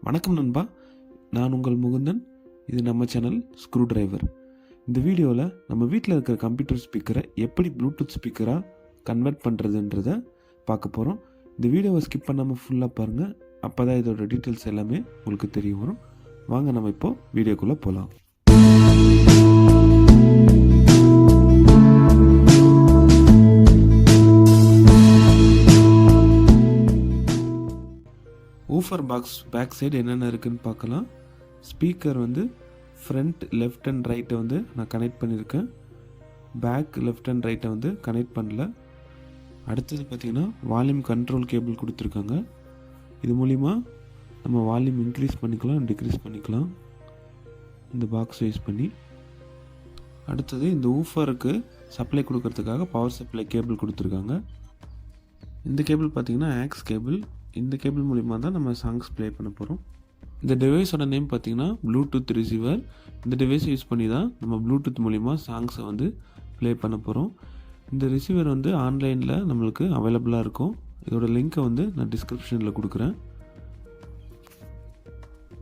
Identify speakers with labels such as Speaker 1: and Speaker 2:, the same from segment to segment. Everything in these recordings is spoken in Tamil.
Speaker 1: வணக்கம் நண்பா, நான் உங்கள் முகுந்தன். இது நம்ம சேனல் ஸ்க்ரூ டிரைவர். இந்த வீடியோவில் நம்ம வீட்டில் இருக்கிற கம்ப்யூட்டர் ஸ்பீக்கரை எப்படி ப்ளூடூத் ஸ்பீக்கராக கன்வெர்ட் பண்ணுறதுன்றதை பார்க்க போகிறோம். இந்த வீடியோவை ஸ்கிப் பண்ணாமல் ஃபுல்லாக பாருங்கள். அப்போ தான் இதோட டீட்டெயில்ஸ் எல்லாமே உங்களுக்கு தெரிய வரும். வாங்க நம்ம இப்போது வீடியோக்குள்ளே போகலாம். ஊஃபர் பாக்ஸ் பேக் சைடு என்னென்ன இருக்குதுன்னு பார்க்கலாம். ஸ்பீக்கர் வந்து ஃப்ரண்ட் லெஃப்ட் அண்ட் ரைட்டை வந்து நான் கனெக்ட் பண்ணியிருக்கேன். பேக் லெஃப்ட் அண்ட் ரைட்டை வந்து கனெக்ட் பண்ணல. அடுத்தது பார்த்திங்கன்னா வால்யூம் கண்ட்ரோல் கேபிள் கொடுத்துருக்காங்க. இது மூலிமா நம்ம வால்யூம் இன்க்ரீஸ் பண்ணிக்கலாம், டிக்ரீஸ் பண்ணிக்கலாம் இந்த பாக்ஸ் யூஸ் பண்ணி. அடுத்தது இந்த ஊஃபருக்கு சப்ளை கொடுக்கறதுக்காக பவர் சப்ளை கேபிள் கொடுத்துருக்காங்க. இந்த கேபிள் பார்த்திங்கன்னா ஆக்ஸ் கேபிள். இந்த கேபிள் மூலிமா தான் நம்ம சாங்ஸ் ப்ளே பண்ண போகிறோம். இந்த டிவைஸோட நேம் பார்த்திங்கன்னா ப்ளூடூத் ரிசீவர். இந்த டிவைஸை யூஸ் பண்ணி தான் நம்ம ப்ளூடூத் மூலிமா சாங்ஸை வந்து ப்ளே பண்ண போகிறோம். இந்த ரிசீவர் வந்து ஆன்லைனில் நம்மளுக்கு அவைலபிளாக இருக்கும். இதோட லிங்க்கை வந்து நான் டிஸ்கிரிப்ஷனில் கொடுக்குறேன்.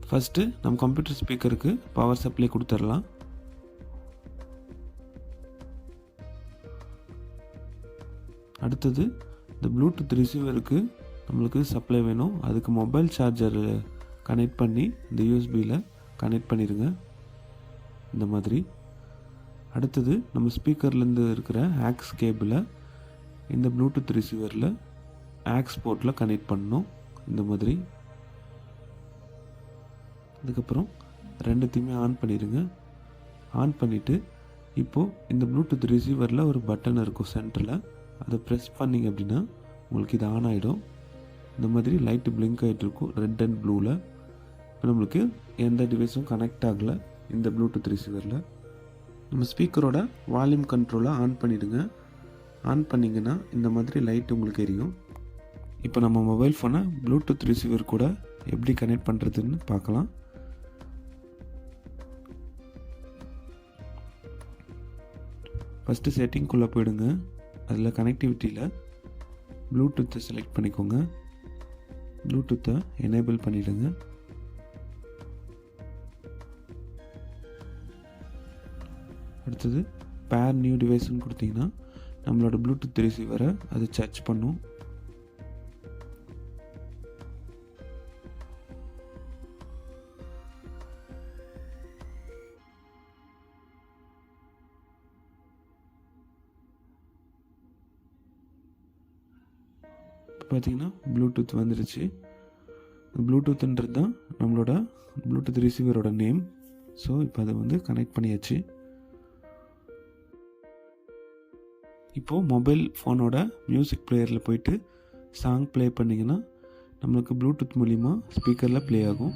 Speaker 1: ஃபஸ்ட்டு நம்ம கம்ப்யூட்டர் ஸ்பீக்கருக்கு பவர் சப்ளை கொடுத்துடலாம். அடுத்தது இந்த ப்ளூடூத் ரிசீவருக்கு நம்மளுக்கு சப்ளை வேணும். அதுக்கு மொபைல் சார்ஜர் கனெக்ட் பண்ணி இந்த யூஎஸ்பியில் கனெக்ட் பண்ணிடுங்க இந்த மாதிரி. அடுத்தது நம்ம ஸ்பீக்கர்லேருந்து இருக்கிற ஆக்ஸ் கேபிளை இந்த ப்ளூடூத் ரிசீவரில் ஆக்ஸ் போர்ட்டில் கனெக்ட் பண்ணணும் இந்த மாதிரி. அதுக்கப்புறம் ரெண்டுத்தையுமே ஆன் பண்ணிடுங்க. ஆன் பண்ணிவிட்டு இப்போது இந்த ப்ளூடூத் ரிசீவரில் ஒரு பட்டன் இருக்கும் சென்டரில். அதை ப்ரெஸ் பண்ணிங்க அப்படின்னா உங்களுக்கு இது ஆன் ஆகிடும். இந்த மாதிரி லைட்டு பிளிங்க் ஆகிட்டு இருக்கும் ரெட் அண்ட் ப்ளூவில். இப்போ நம்மளுக்கு எந்த டிவைஸும் கனெக்ட் ஆகலை இந்த ப்ளூடூத் ரிசீவரில். நம்ம ஸ்பீக்கரோட வால்யூம் கண்ட்ரோலை ஆன் பண்ணிவிடுங்க. ஆன் பண்ணிங்கன்னா இந்த மாதிரி லைட் உங்களுக்கு எரியும். இப்போ நம்ம மொபைல் ஃபோனை ப்ளூடூத் ரிசீவர் கூட எப்படி கனெக்ட் பண்ணுறதுன்னு பார்க்கலாம். ஃபஸ்ட்டு செட்டிங்குள்ளே போயிடுங்க. அதில் கனெக்டிவிட்டியில் ப்ளூடூத்தை செலக்ட் பண்ணிக்கோங்க. ப்ளூடூத்தை எனேபிள் பண்ணிவிடுங்க. அடுத்தது பேர் நியூ டிவைஸ்ன்னு கொடுத்தீங்கன்னா நம்மளோட ப்ளூடூத் ரிசீவரை அது சர்ச் பண்ணும். பார்த்திங்கன்னா ப்ளூடூத் வந்துடுச்சு. ப்ளூடூத்துன்றது தான் நம்மளோட ப்ளூடூத் ரிசீவரோட நேம். ஸோ இப்போ அதை வந்து கனெக்ட் பண்ணியாச்சு. இப்போது மொபைல் ஃபோனோட மியூசிக் பிளேயரில் போயிட்டு சாங் ப்ளே பண்ணிங்கன்னா நம்மளுக்கு ப்ளூடூத் மூலிமா ஸ்பீக்கரில் ப்ளே ஆகும்.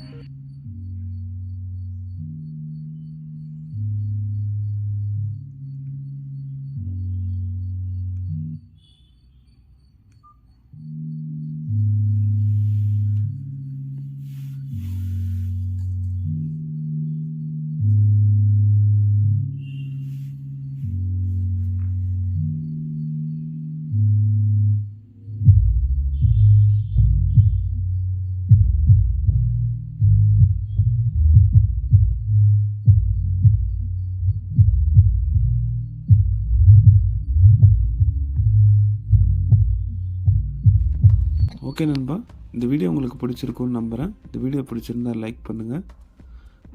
Speaker 1: ஓகே நண்பா, இந்த வீடியோ உங்களுக்கு பிடிச்சிருக்குன்னு நம்புகிறேன். இந்த வீடியோ பிடிச்சிருந்தால் லைக் பண்ணுங்கள்.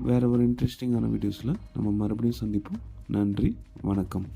Speaker 1: வேறு ஒரு இன்ட்ரெஸ்டிங்கான வீடியோஸில் நம்ம மறுபடியும் சந்திப்போம். நன்றி, வணக்கம்.